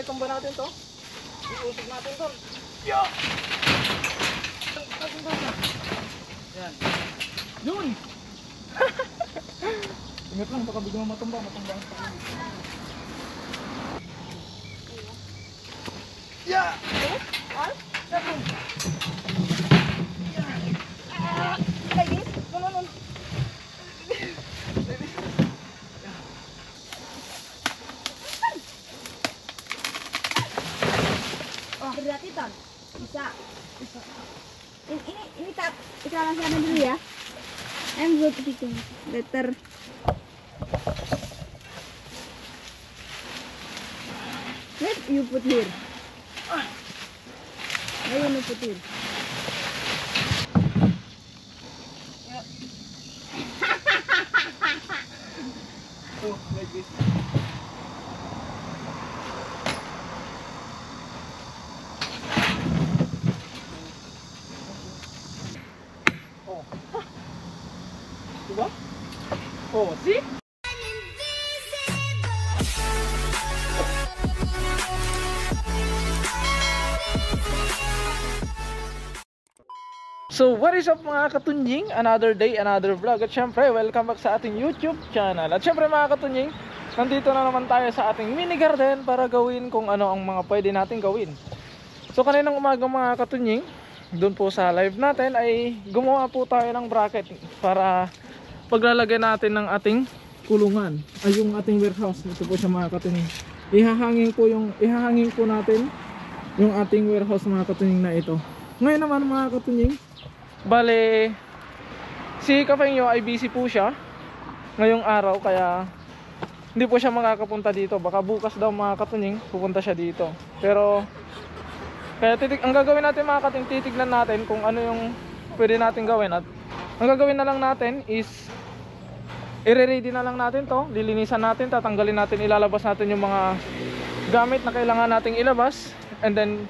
itumba natin to. Iusog natin to. Yeah! Yan. Yun! Ingat lang, baka biglang matumba ang pagkakas. Yeah! All? Yeah! Like this? No. Berarti ton? Bisa. Ini tak iklan sana dulu ya. I'm good gitu. Better. Let you put here. Ayo you put here. Oh, like this. Diba? Oh, see? So what is up mga katunjing? Another day, another vlog. At syempre, welcome back sa ating YouTube channel. At syempre mga katunjing, nandito na naman tayo sa ating mini garden para gawin kung ano ang mga pwede natin gawin. So kaninang umaga mga katunjing, doon po sa live natin ay gumawa po tayo ng bracket para paglalagay natin ng ating kulungan. Ay yung ating warehouse. Ito po siya mga katunjing. Ihahangin po natin yung ating warehouse mga katunjing na ito. Ngayon naman mga katunjing, bale, si Kapengyo ay busy po siya ngayong araw kaya hindi po siya makakapunta dito. Baka bukas daw mga katunying pupunta siya dito. Pero kaya ang gagawin natin mga kating, titignan natin kung ano yung pwede natin gawin. At ang gagawin na lang natin is i-ready na lang natin to. Lilinisan natin, tatanggalin natin, ilalabas natin yung mga gamit na kailangan nating ilabas. And then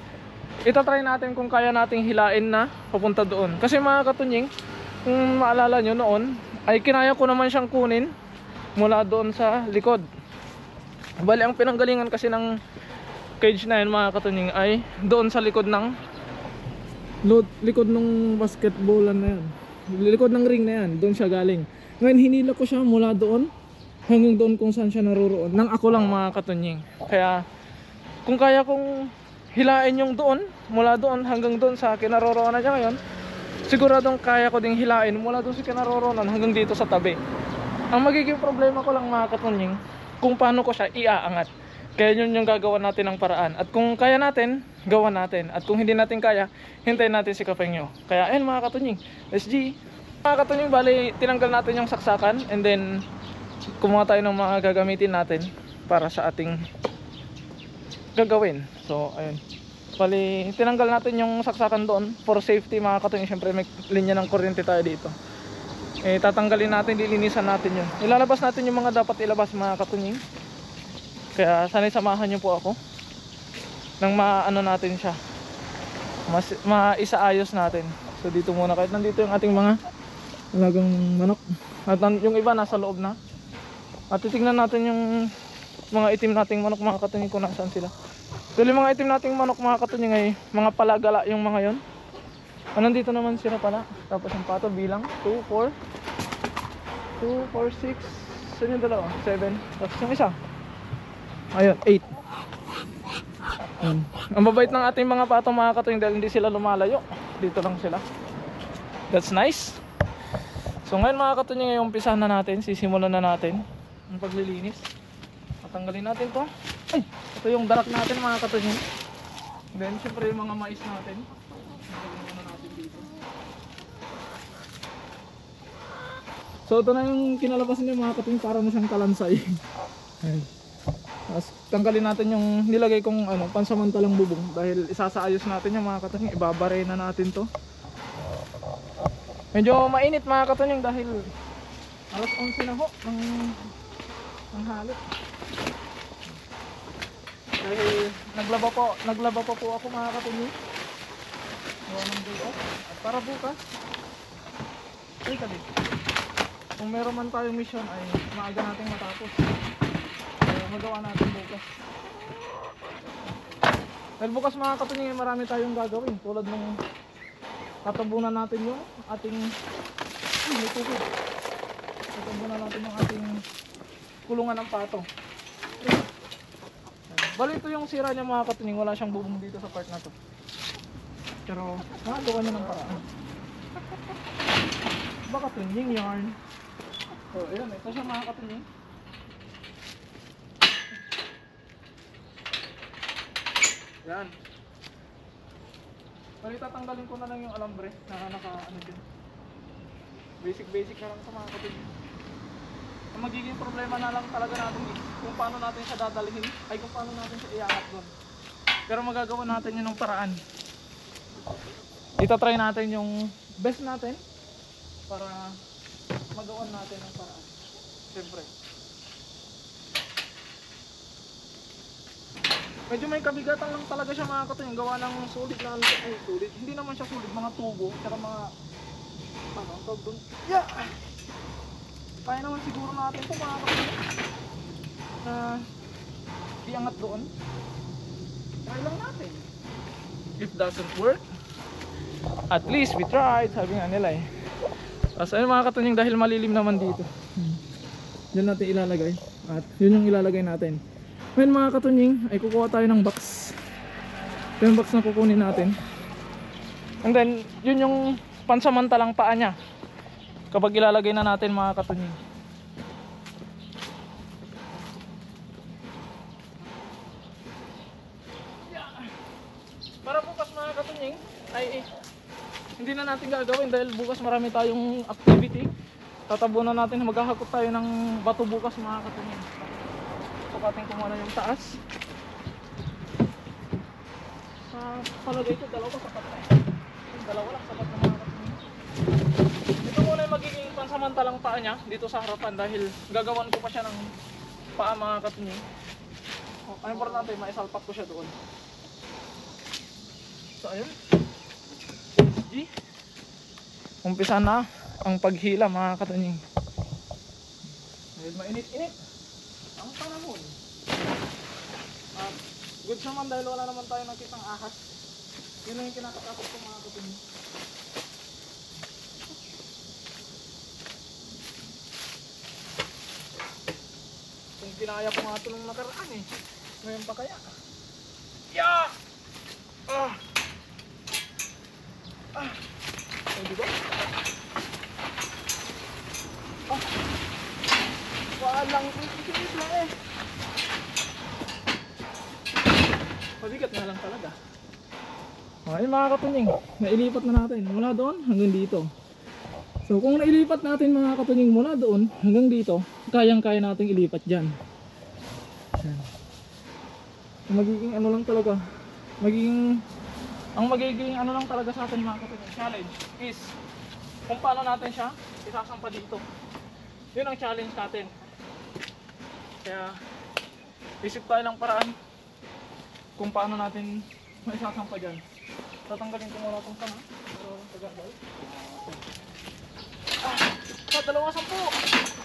itatry natin kung kaya nating hilain na papunta doon. Kasi mga katunying, kung maalala nyo noon, ay kinaya ko naman siyang kunin mula doon sa likod. Bali, ang pinanggalingan kasi ng cage na yun mga katunying ay doon sa likod ng likod ng basketballan na yan. Likod ng ring na yan, doon siya galing. Ngayon hinila ko siya mula doon hanggang doon kung saan siya naroroon. Nang ako lang mga katunying. Kaya kung kaya kong hilain yung doon, mula doon hanggang doon sa kinaroroonan niya ngayon, siguradong kaya ko ding hilain mula doon sa kinaroroonan hanggang dito sa tabi. Ang magiging problema ko lang mga katunying, kung paano ko siya iaangat. Kaya yun yung gagawa natin ng paraan. At kung kaya natin, gawa natin. At kung hindi natin kaya, hintayin natin si Kapengyo. Kaya ayun mga katunying, SG. Mga katunying, bali tinanggal natin yung saksakan and then kumuha tayo ng mga gagamitin natin para sa ating gagawin. So ayun, bali tinanggal natin yung saksakan doon for safety mga katunying. Syempre may linya ng kuryente tayo dito. Tatanggalin natin, lilinisan natin yun. Ilalabas natin yung mga dapat ilabas mga katunying. Kaya sana'y samahan nyo po ako nang maano natin siya, maisaayos natin. So dito muna, kahit nandito yung ating mga alagang manok at yung iba nasa loob na. At titignan natin yung mga itim nating manok mga katunying kung nasaan sila. Dahil yung mga itim nating manok mga katunying ay mga palagala yung mga yon. Nandito naman sila pala. Tapos yung pato bilang 2, 4 6. Saan yung dalawa? 7. Tapos yung isa, ayun, 8. Ang babait ng ating mga pato mga katunying dahil hindi sila lumalayo. Dito lang sila. That's nice. So ngayon mga katunying, ngayong umpisahan na natin, sisimulan na natin ang paglilinis. Tanggalin natin to. Ay, ito yung darak natin mga katunying. Then syempre yung mga mais natin. Tanggalin muna natin dito. So ito na yung kinalabas niya mga katunying, para mo siyang kalansay. Ayun. Tapos tanggalin natin yung nilagay kong pansamantalang bubong dahil isasaayos natin yung mga katunying. Ibabare na natin to. Medyo mainit mga katunying dahil alas 11 na ho ng halo. Dahil naglaba pa po ako mga katunying. Gawa ng day off. At para bukas, ay kalit, kung meron man tayong mission ay maaga natin matapos. Kaya magawa natin bukas. Dahil bukas mga katunying marami tayong gagawin. Tulad nung tatabunan natin yung ating may tubig. Tatabunan natin yung ating kulungan ng pato. Bali ito yung sira niya mga katunying. Wala siyang bubong dito sa part na to. Pero nagawa niya ng paraan. Baka katunying yarn. So ayun, ito siya mga katunying. Yan. Bali tatanggalin ko na lang yung alambre na ano dyan. Basic na lang sa mga katunying. Ang magiging problema na lang talaga natin kung paano natin siya dadalhin ay kung paano natin siya iangat doon. Pero magagawa natin yun ng paraan. Itatry natin yung best natin para magawa natin ng paraan. Siyempre. Medyo may kabigatan lang talaga siya mga katunying. Gawa ng solid na solid. Hindi naman siya solid, mga tubo, tsaka mga ano, tawag doon. Yeah! Kaya naman siguro natin ito mga katunying na iangat doon. Try lang natin. If doesn't work, at least we tried, sabi nga nila eh. Tapos ayun mga katunying, dahil malilim naman dito, diyan natin ilalagay. At yun yung ilalagay natin. Ngayon mga katunying, ay kukuha tayo ng box. Ito yung box na kukunin natin. And then, yun yung pansamantalang paa niya kapag ilalagay na natin mga katunying. Para bukas mga katunying ay hindi na natin gagawin dahil bukas marami tayong activity. Tatabunan natin, maghahakot tayo ng bato bukas mga katunying. Sukatin ko muna yung taas. Sa palagay ko dalawa sapat na. Dalawa lang sapat na mga katunying. Ito muna yung magiging pansamantalang paa niya dito sa harapan dahil gagawan ko pa siya ng paa mga katunying. Ang importante maisalpak ko siya doon. So ayun. G. Umpisa na ang paghila mga katunying. Dahil mainit-init ang panahon. Good naman dahil wala naman tayo nakitang ahas. Yun lang yung kinakatakot ko mga katunying. Kung kinaya ko nga ito nung nakaraan eh. Ngayon pa kaya. Yeah! Oh, diba? Walang ikinit lang eh. Mabigat nga lang talaga. Ayun mga katunying, nailipat na natin mula doon hanggang dito. So kung nailipat natin mga katunying mula doon hanggang dito, kayang-kaya nating ilipat dyan. Magiging ano lang talaga, ang magiging ano lang talaga sa atin mga katunying, challenge is kung paano natin siya isasampa dito. Yun ang challenge natin. Kaya isip tayo ng paraan kung paano natin maisasampa dyan. Tatanggalin ko muna itong sana. Pero tagagal. Sa 2 sampu!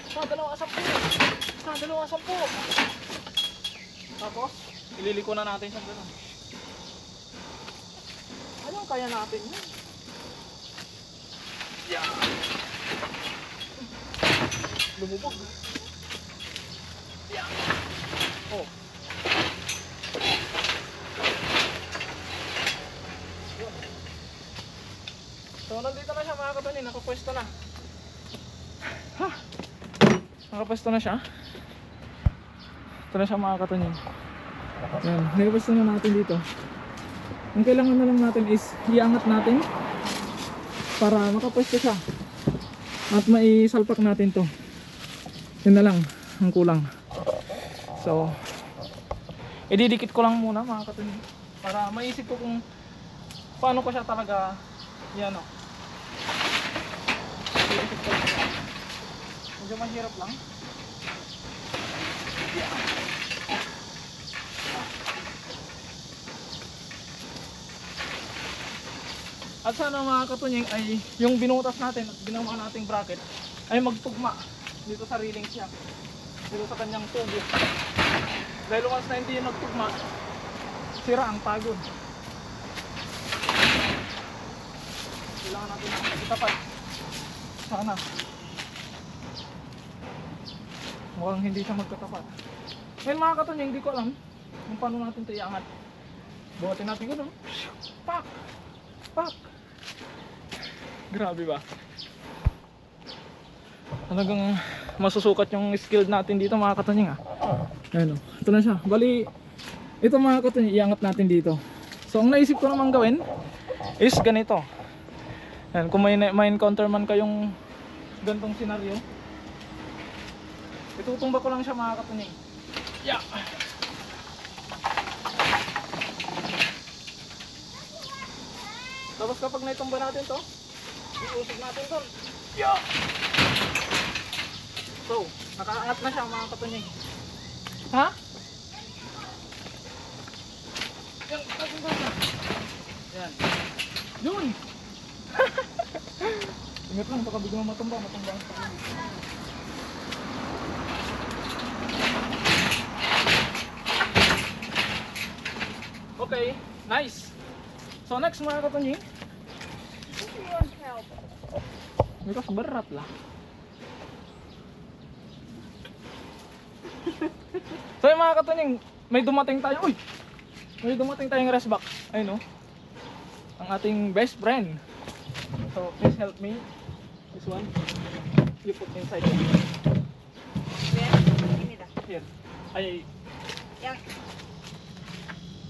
Sa 2 sampu! Sa 2 sampu! Tapos ililiko na natin siya gano'n. Anong kaya natin yun? Yeah! Lumubog. Yeah! Oh. So nandito na siya mga katunying, nakapwesto na. Ha! Nakapwesto na siya. Ito na siya mga katunying. Yan, nakapwesto na natin dito. Ang kailangan na lang natin is iangat natin para makapwesto siya. At maisalpak natin to. Yun na lang ang kulang. So ididikit ko lang muna mga katunying para maisip ko kung paano ko siya talaga yan o. Ididikit ko lang. Medyo mahirap lang. Yeah. At sana mga katunying ay yung binutas natin at ginawa nating bracket ay magtugma dito sa railings niya, dito sa kanyang tubo. Dahil once na hindi yung nagtugma, sira ang pagod. Kailangan natin itapat. Sana. Mukhang hindi siya magkatapat. Ngayon mga katunying, hindi ko alam kung paano natin ito iangat. Buhatin natin gano'n. Pak! Pak! Grabe ba? Talagang masusukat yung skill natin dito mga katunying ah. Ayan o. Ito na siya. Bali, ito mga katunying, iangat natin dito. So ang naisip ko naman gawin is ganito. Ayan, kung may encounter man kayong gantong senaryo, itutumba ko lang siya mga katunying. Yeah! Tapos kapag naitumba natin to, iusog natin to. Yeah! So, nakaangat na siya mga katunying. Ha? Yan, natumba na. Yan. Yun! Ingat lang, baka biglang matumba ang pagkakas. Okay, nice. So next mga katunying, because berat lah. So yung mga katunying, may dumating tayo. Uy! May dumating tayong resback. Ayun o. Ang ating best friend. So please help me. This one. You put inside it. Here. Ay. Yang.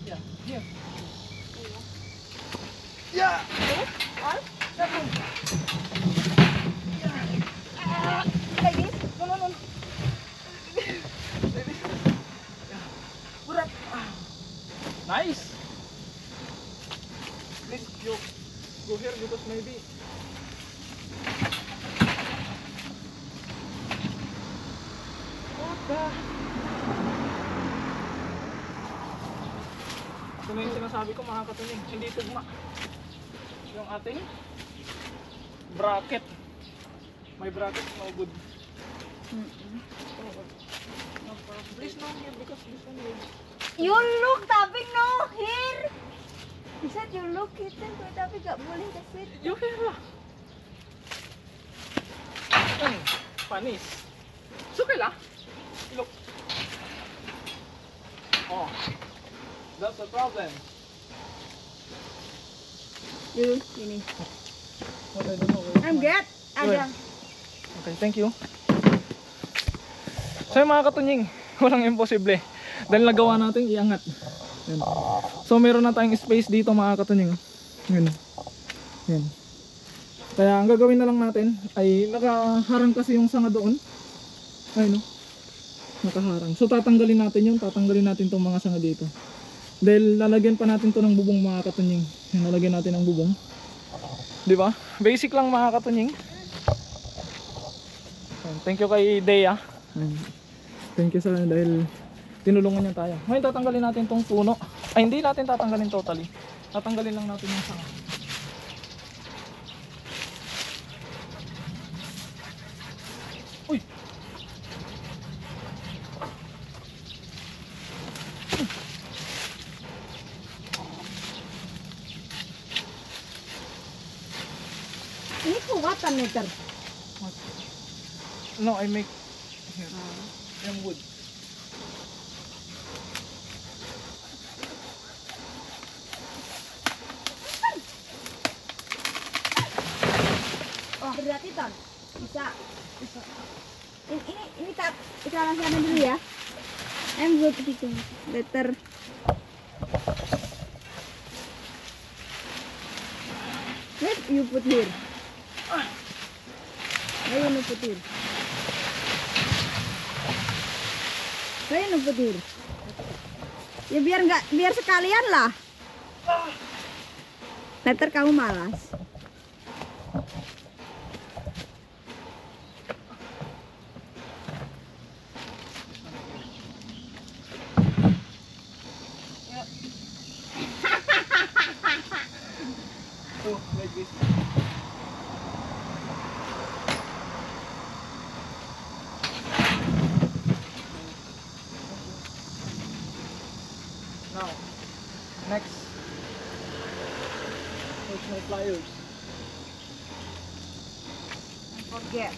Yeah. Here. Yeah. All? Second. Like this? No, no, no. Berat. Nice. Please go here because maybe. What the? Ito na yung sinasabi ko mga katunying, hindi tugma. Yung ating bracket. May bracket, no good. Please no here because this one will. You look, tapi no here. Bisa you look kita, tapi gak boleh kasi. You here lah. Panis. Suka lah. Look. Oh. That's the problem. You ini. What I don't know. I'm good. Ada. Okay, thank you. So yung mga katunying, walang imposible. Dahil nagawa natin iangat. Yan. So meron na tayong space dito mga katunying. Yan. Yan. Kaya ang gagawin na lang natin ay nakaharang kasi yung sanga doon. Ayun no. Nakaharang. So tatanggalin natin yun. Tatanggalin natin tong mga sanga dito. Dahil lalagyan pa natin to ng bubong mga katunying. Yan, lalagyan natin ng bubong. Di ba? Basic lang mga katunying. Thank you kay Dea. Thank you sa dahil tinulungan niya tayo. Ngayon tatanggalin natin tong puno. Ay hindi natin tatanggalin totally. Tatanggalin lang natin yung sanga. Uy! Ini kuwatan meter. What? No, I make here. Yung wood. Oh, berarti ton. Bisa. Bisa. Ini tak ikalan sana dulu ya. I'm good gitu. Better. Let you put here. Ayo nu put here. Ayo nu put here. Ya biar sekalian lah. Later kamu malas. So, like this. Now, Where's my pliers? Forget.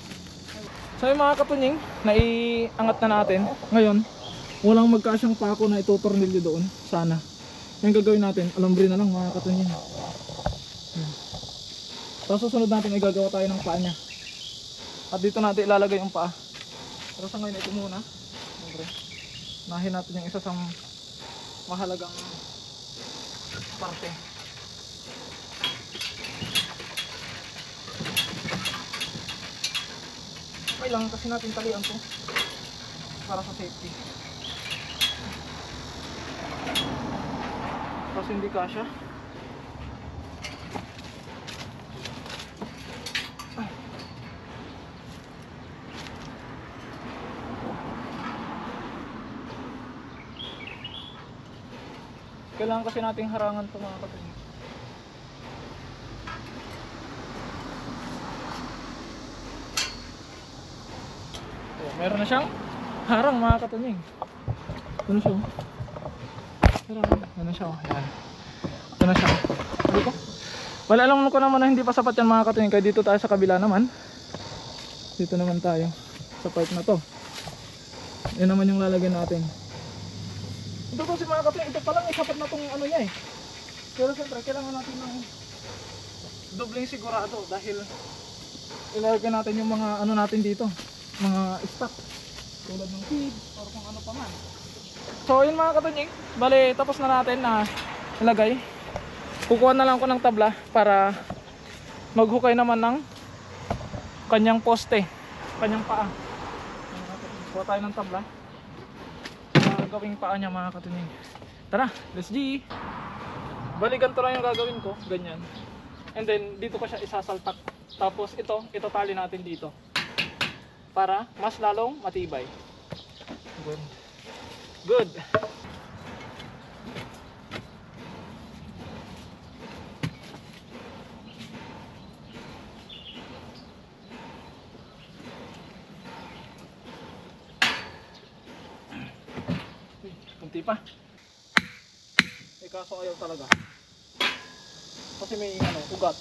So yung mga katunying, naiangat na natin. Ngayon, walang magkasyang pako na itutornilyo doon. Sana. Yung gagawin natin, alambre na lang mga katunying. Tapos susunod natin ay gagawa tayo ng paa niya. At dito natin ilalagay yung paa. Pero sa ngayon ito muna. Alambre. Nahin natin yung isa sa mahalagang parte. Okay lang kasi natin talian to para sa safety. Kasi hindi kasya. Kailangan kasi nating harangan ito mga katunying. Meron na siyang harang mga katunying. Ito na siya. Ito na siya. Ayan. Ito na siya. Sabi ko. Wala, alam ko naman na hindi pa sapat yan mga katunying. Kaya dito tayo sa kabila naman. Dito naman tayo. Sa part na to. Yan naman yung lalagyan natin. Ito kasi mga katunying. Ito pa lang sapat na tong ano niya eh. Pero siyempre kailangan natin ng dobleng sigurado. Dahil ilalagyan natin yung mga ano natin dito. Mga stock tulad ng feed or kung ano pa man. So yun mga katunying, bali tapos na natin na ilagay. Kukuha na lang ko ng tabla para maghukay naman ng kanyang poste, kanyang paa. Kuha tayo ng tabla para gawing paa niya mga katunying. Tara, let's G. Bali ganito lang yung gagawin ko, ganyan. And then dito ko siya isasaltak. Tapos ito tali natin dito para mas lalong matibay. Good. Good. Kunti pa. Kaso ayaw talaga. Kasi may ugat.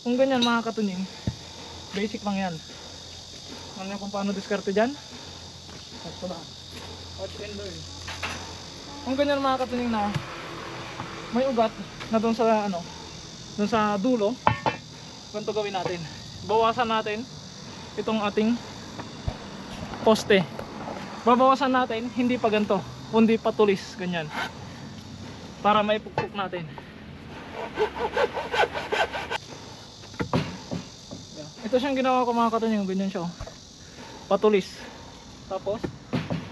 Kung ganyan mga katunying, basic lang yan. Ano nyo kung paano diskarte dyan? Ito na. Watch and learn. Kung ganyan mga katunying na may ugat na doon sa doon sa dulo, ganito gawin natin. Bawasan natin itong ating poste. Babawasan natin hindi pa ganito, kundi patulis ganyan. Para maipukpok natin. Ito siyang ginawa ko mga katunying, ganyan siya. Patulis. Tapos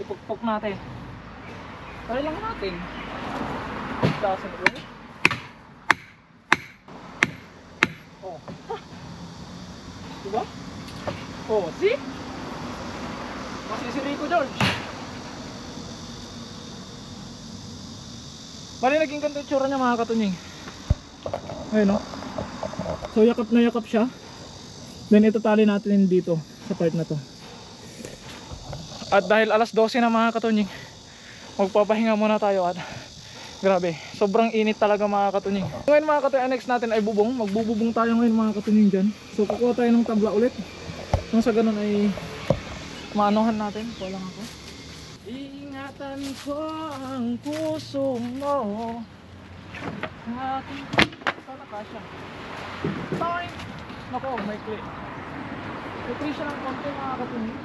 ipukpok natin. Try lang natin. Doesn't work. Oh. Diba? Oh, see? Masisiri ko, George. Bali naging ganito yung tsura niya mga katunying. Ayun o. So yakap na yakap siya. Then itatali natin dito sa part na to. At dahil alas 12 na mga katunying, magpapahinga muna tayo at grabe, sobrang init talaga mga katunying. Ngayon mga katunying, next natin ay bubong. Magbububong tayo ngayon mga katunying dyan. So kukuha tayo ng tabla ulit. Nung sa ganun ay maanuhan natin. Kuha lang ako. Ingatan ko ang puso mo. Aking sana kasya. Time! Nako, may clip. May clip siya ng konti mga katunying.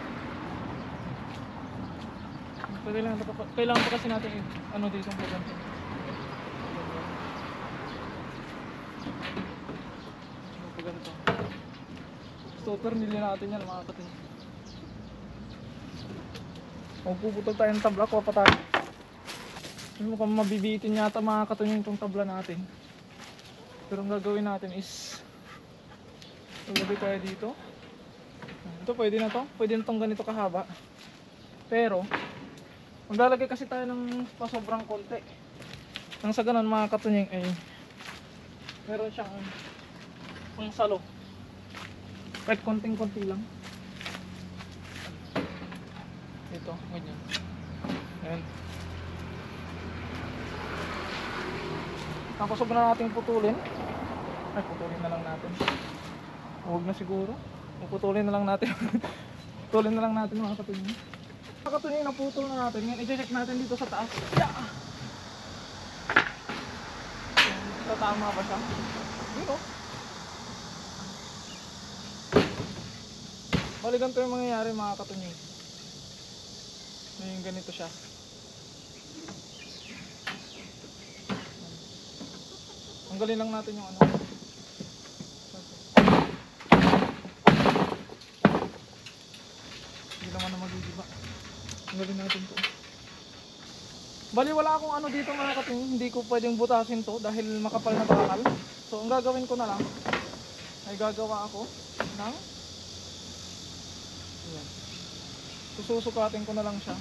Kailangan pa kasi natin dito ang pagganto. Pagganto. Stopper nila natin yan mga katunying. Puputol tayo ng tabla, kuha pa tayo. Mukhang mabibitin yata mga katunying itong tabla natin. Pero ang gagawin natin is ilagay tayo dito. Ito pwede na to. Pwede na itong ganito kahaba. Pero maglalagay kasi tayo ng pasobrang konti. Nang sa ganun mga katunying ay meron siyang pang salo. Kahit konting-konti lang. Ito, ganyan. Ayan. Tapos huwag na natin putulin. Ay, putulin na lang natin. Huwag na siguro. Puputulin na lang natin. Putulin na lang natin mga katunying. Mga katunying, naputol na natin. Ngayon, i-check natin dito sa taas. Yeah! Tama ba siya? Yun o. Bali ganito yung mangyayari mga katunying. Ngayon ganito siya. Tanggalin lang natin yung ano. Hindi naman na magigiba. Tanggalin natin to. Bali wala akong ano dito mga katunying. Hindi ko pwedeng butasin to dahil makapal na bakal. So ang gagawin ko na lang ay gagawa ako ng ayan. Sususukatin ko na lang siya.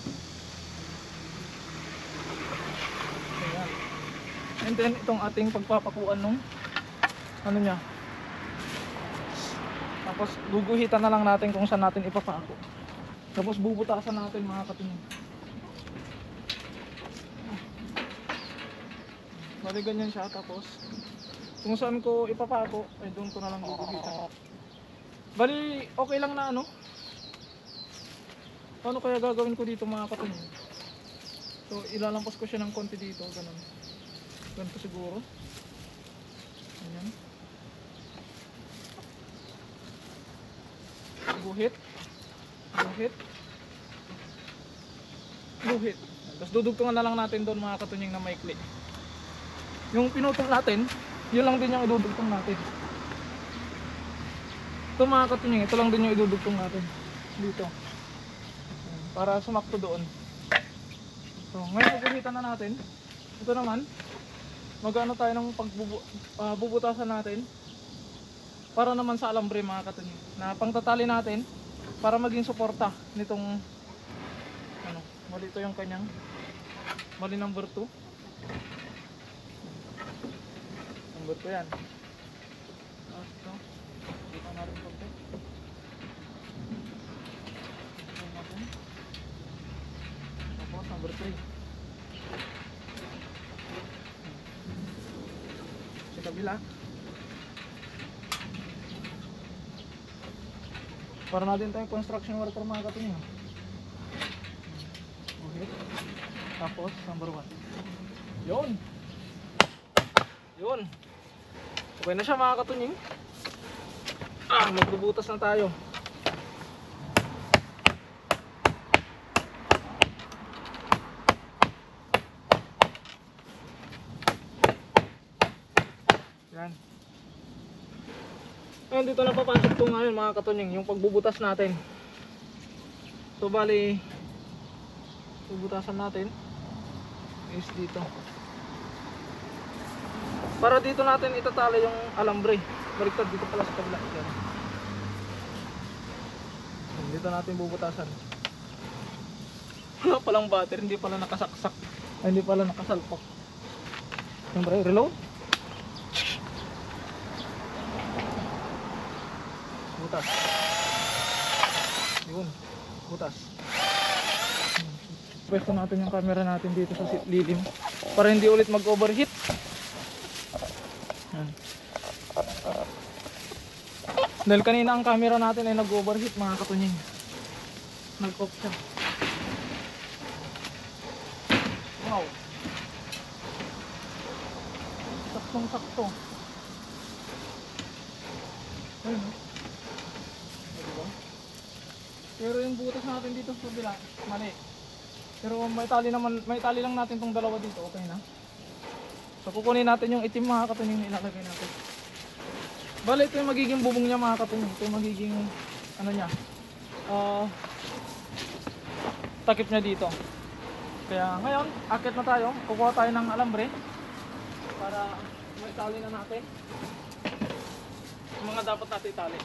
Ayan. And then itong ating pagpapakuan nung ano niya. Tapos guguhitan na lang natin kung saan natin ipapako. Tapos bubutasan natin mga katunying. Bali ganyan siya, tapos kung saan ko ipapako ay doon ko na lang guguhitan. Bali okay lang na ano. Paano kaya gagawin ko dito mga katunying? So ilalampas ko siya ng konti dito, ganun. Ganito siguro. Ayan. Guhit. Guhit. Guhit. Tapos dudugtungan na lang natin doon mga katunying na maikli. Yung pinutol natin, yun lang din yung idudugtong natin. Ito mga katunying, ito lang din yung idudugtong natin. Dito. Para sumakto doon. So, ngayon guguhitan na natin. Ito naman, mag-ano tayo ng bubutasan natin. Para naman sa alambre mga katunying. Na pangtatali natin para maging suporta nitong ano, mali ito yung kanyang mali number 2. Number 2 yan. Ito. Dito na rin konti. Ito natin. Tapos number 3. Sa kabila. Para natin tayong construction worker mga katunying. Okay. Tapos number 1. Yun. Yun. Okay na siya mga katunying. Magbubutas na tayo. Yan. Ngayon dito na papasok ito ngayon mga katunying, yung pagbubutas natin. So bali, bubutasan natin is dito. Para dito natin itatali yung alambre. Baliktad dito pala sa kabila. Yan. Dito natin bubutasan. Wala palang battery, hindi pala nakasaksak. Ay, hindi pala nakasalpak. Siyempre, reload. Butas. Yun, butas. Pwesto natin yung camera natin dito sa lilim para hindi ulit mag-overheat. Dahil kanina ang camera natin ay nag-overheat mga katunying. Nag-off siya. Wow. Saktong sakto. Ayun. Diba? Pero yung butas natin dito sa kabila, mali. Pero may tali lang natin tong dalawa dito, okay na. So kukunin natin yung itim mga katunying na ilalagay natin. Bale, ito yung magiging bubong niya mga katunying. Ito yung magiging ano niya, takip niya dito. Kaya ngayon, akit na tayo. Kukuha tayo ng alambre para may tali na natin yung mga dapat natin itali.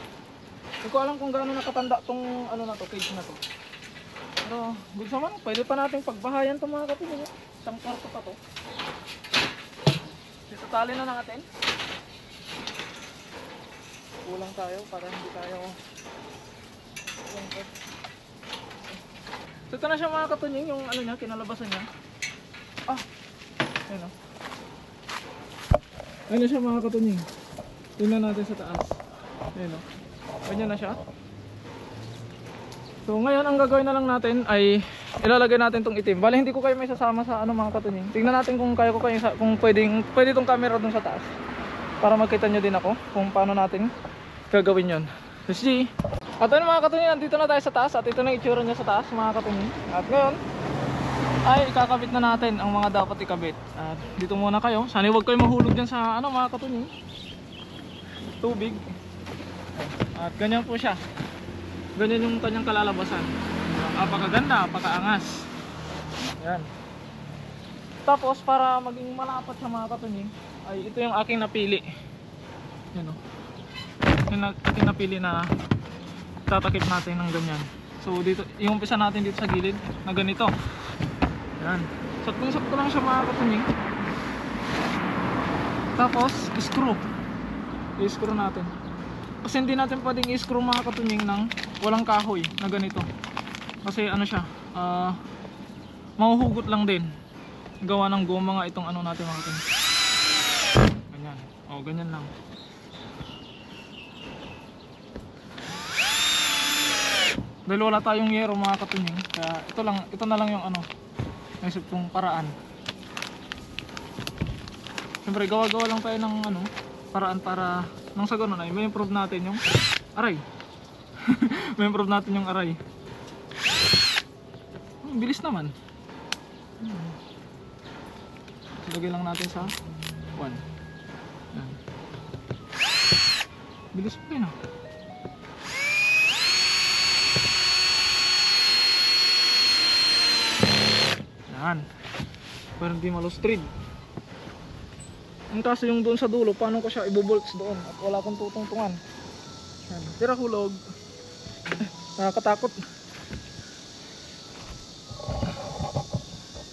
Hindi ko alam kung gaano nakatanda tong ano na to, cage na to. Pero good naman, pwede pa natin pagbahayan itong mga katunying. Isang kwarto pa to. Dito tali na natin. Kulang tayo para hindi tayo lungkot. So ito na siya mga katunying, yung ano niya, kinalabasan niya. Ayun o. Ayun na siya mga katunying. Tingnan natin sa taas. Ayun o. Ganyan na siya. So ngayon ang gagawin na lang natin ay ilalagay natin tong itim. Bale hindi ko kayo may sasama sa ano mga katunying. Tingnan natin kung kaya ko kayo kung pwede tong camera dun sa taas. Para makita nyo din ako kung paano natin gagawin yon. Let's see. At ano mga katunying, nandito na tayo sa taas at ito na yung itsura niya sa taas mga katunying. At ngayon ay ikakabit na natin ang mga dapat ikabit. At dito muna kayo. Sana huwag kayo mahulog dyan sa ano mga katunying, tubig. At ganyan po siya. Ganyan yung kanyang kalalabasan. Apakaganda, apakaangas. Yan. Tapos para maging malapat sa mga katunying ay ito yung aking napili. Yan o. Yung aking napili na tatakip natin ng ganyan. So dito, yung umpisa natin dito sa gilid na ganito. Yan. Saktong-sakto lang siya mga katunying. Tapos screw. I-screw natin. Kasi hindi natin pwedeng i-screw mga katunying ng walang kahoy na ganito. Kasi ano siya, mahuhugot lang din. Gawa ng goma nga itong ano natin mga katunying. Ganyan. O, ganyan lang. Dahil wala tayong yero mga katunying, kaya ito na lang yung ano, naisip kong paraan. Siyempre gawa-gawa lang tayo ng ano, paraan para nang sa ganun ay may improve natin yung aray. May improve natin yung aray. Bilis naman. Lagay lang natin sa 1. Yan. Bilis pa rin ah. Yan. Pero hindi malustrid. Ang kaso yung doon sa dulo, paano ko siya ibobolts doon at wala akong tutungtungan. Yan. Tira hulog. Nakakatakot.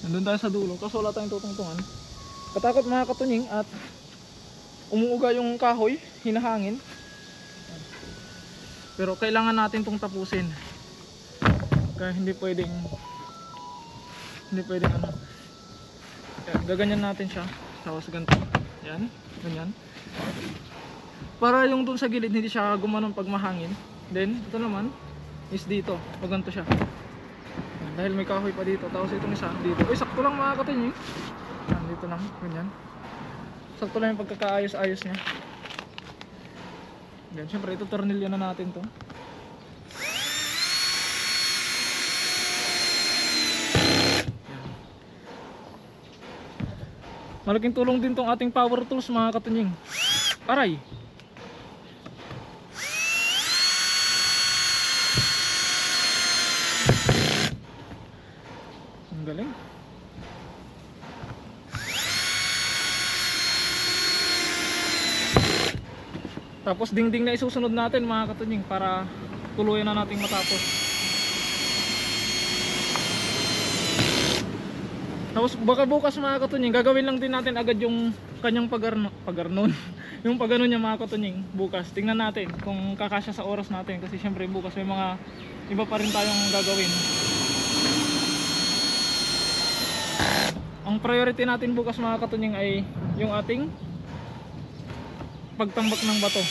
Nandun tayo sa dulo, kaso wala tayong tutungtungan. Katakot mga katunying at umuuga yung kahoy, hinahangin. Pero kailangan natin itong tapusin. Kaya hindi pwedeng ano. Yan, gaganyan natin siya. Tapos ganito. Yan, ganyan. Para yung dun sa gilid hindi siya gumanon pag mahangin. Then, ito naman is dito. Pag ganito siya. Yan, dahil may kahoy pa dito. Tapos itong isa dito. Uy, sakto lang mga katunying. Yan, dito lang. Ganyan. Sakto lang yung pagkakaayos-ayos niya. Yan, syempre ito tornilyo na natin to. Malaking tulong din tong ating power tools mga katunying. Aray. Ang galing. Tapos dingding na isusunod natin mga katunying para tuluyan na nating matapos. Tapos baka bukas mga katunying, gagawin lang din natin agad yung kanyang pagarnon. Yung pagano niya mga katunying bukas. Tingnan natin kung kakasya sa oras natin kasi syempre bukas may mga iba pa rin tayong gagawin. Ang priority natin bukas mga katunying ay yung ating pagtambak ng bato.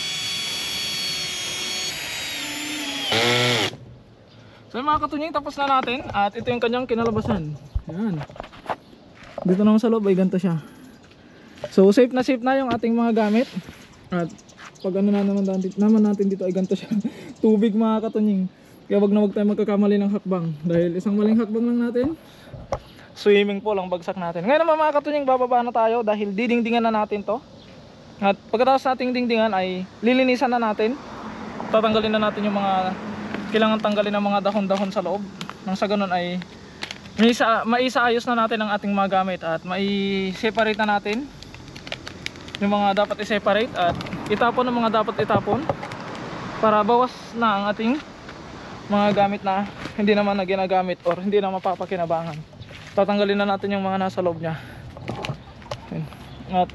So mga katunying, tapos na natin at ito yung kanyang kinalabasan. Yan. Dito naman sa loob ay ganito siya. So safe na yung ating mga gamit. At pag ano naman natin dito ay ganito siya. Tubig mga katunying. Kaya wag na wag tayo magkakamali ng hakbang. Dahil isang maling hakbang lang natin, swimming pool ang bagsak natin. Ngayon naman mga katunying, bababa na tayo dahil didingdingan na natin to. At pagkatapos nating dingdingan ay lilinisan na natin. Tatanggalin na natin yung mga kailangan tanggalin ng mga dahon-dahon sa loob. Nang sa ganun ay maisaayos na natin ang ating mga gamit at mai-separate na natin yung mga dapat i-separate at itapon ang mga dapat itapon para bawas na ang ating mga gamit na hindi naman na ginagamit or hindi na mapapakinabangan. Tatanggalin na natin yung mga nasa loob niya. At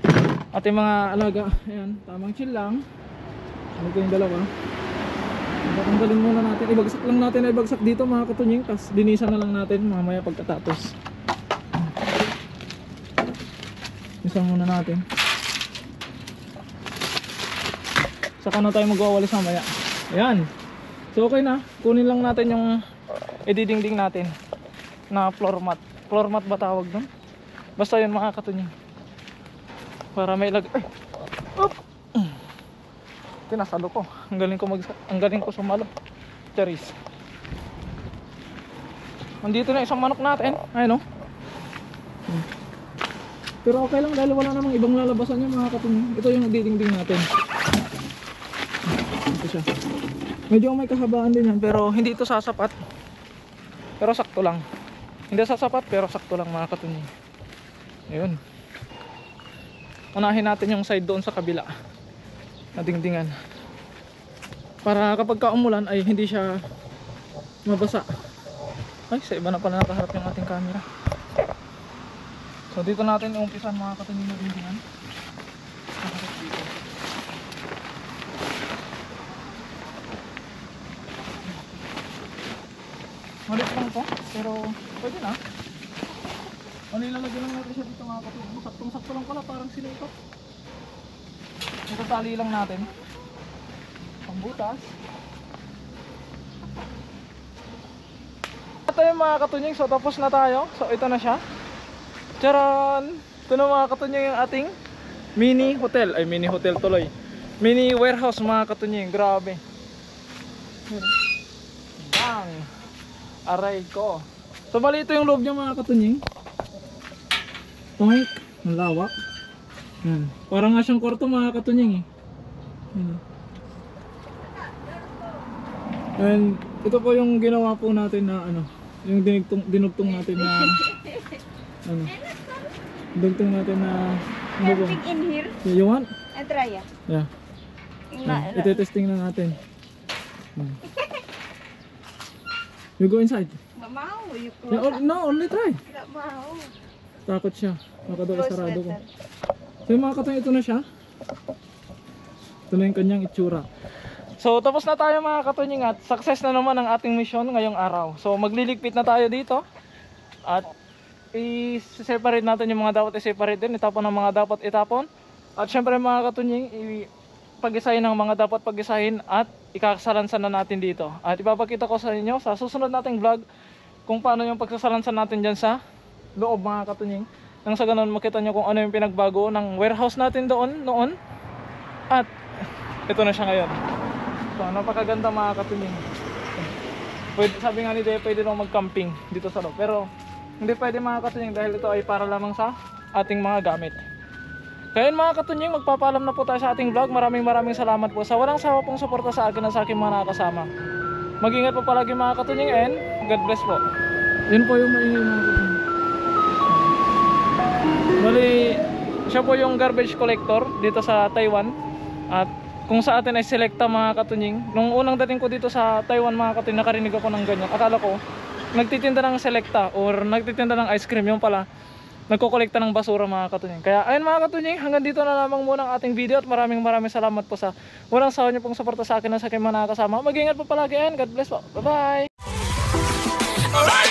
ating mga alaga, ayan, tamang chill lang. Ano ko yung dalawa. Tatanggalin muna natin, ibagsak lang natin na ibagsak dito mga katunying, tapos linisan na lang natin mamaya pagkatapos. Linisan muna natin. Saka na tayo magwawalis mamaya. Ayan. So okay na. Kunin lang natin yung ididingding natin na floor mat. Floor mat ba tawag doon? Basta yun mga katunying. Para may lag... Ay! Up! Tinasalo ko. Ang galing ko sumalo. Charis. Nandito na isang manok natin. Ayun o. Pero okay lang dahil wala namang ibang lalabasan niya mga katunying. Ito yung didingding natin. Ito siya. Medyo may kahabaan din yan pero hindi ito sasapat. Pero sakto lang. Hindi sasapat pero sakto lang mga katunying. Ayun. Unahin natin yung side doon sa kabila na dingdingan. Para kapag kaumulan ay hindi siya mabasa. Ay, sa iba na pala nakaharap yung ating camera. So dito natin umpisan mga katunying na dingdingan. Nakaharap dito. Malit lang to, pero pwede na. Ano ilalagay lang natin siya dito mga katunying. Saktong-sakto lang pala, parang sila ito. Itatali lang natin. Pambutas. Ito yung mga katunying, so tapos na tayo. So ito na siya. Charan! Ito na mga katunying yung ating mini hotel. Ay mini hotel tuloy. Mini warehouse mga katunying, grabe. Bang! Aray ko. So bali ito yung loob niya mga katunying. Toink, ang lawak. Yan. Parang nga siyang kwarto mga katunying eh. Yan. And ito po yung ginawa po natin na ano, yung dinugtong natin na ano, dinugtong natin na Everything in here. You want? I try ya. Yeah. Ito-testing na natin. You go inside. Nggak mau, you Yeah, close. no, only try. Nggak mau. Takot siya. Baka daw Close isarado ko. better. So yung mga katong ito na siya. Ito na yung kanyang itsura. So tapos na tayo mga katunying at success na naman ang ating mission ngayong araw. So magliligpit na tayo dito. At i-separate natin yung mga dapat i-separate din. Itapon ang mga dapat itapon. At syempre mga katunying, pag-isahin ang mga dapat pag-isahin at ikakasalansan na natin dito. At ipapakita ko sa inyo sa susunod nating vlog kung paano yung pagsasalansan natin dyan sa loob mga katunying. Nang sa ganun makita nyo kung ano yung pinagbago ng warehouse natin doon noon. At ito na siya ngayon. So napakaganda mga katunying. Pwede, sabi nga ni Dave, pwede lang mag-camping dito sa loob. Pero hindi pwede mga katunying dahil ito ay para lamang sa ating mga gamit. Kaya mga katunying, magpapaalam na po tayo sa ating vlog. Maraming salamat po sa walang sawa pong suporta sa akin at sa aking mga nakakasama. Mag-ingat po palagi mga katunying and God bless po. Yun po yung maingay mga katunying. Bali, siya po yung garbage collector dito sa Taiwan. At kung sa atin ay selecta mga katunying. Nung unang dating ko dito sa Taiwan mga katunying, nakarinig ako ng ganyan. Akala ko nagtitinda ng selecta or nagtitinda ng ice cream. Yung pala nagkokolekta ng basura mga katunying. Kaya ayun mga katunying, hanggang dito na lamang muna ang ating video. At maraming salamat po sa walang sawa niyo pong suporta sa akin at sa aking mga nakakasama. Mag-ingat po palagi and God bless po. Bye bye.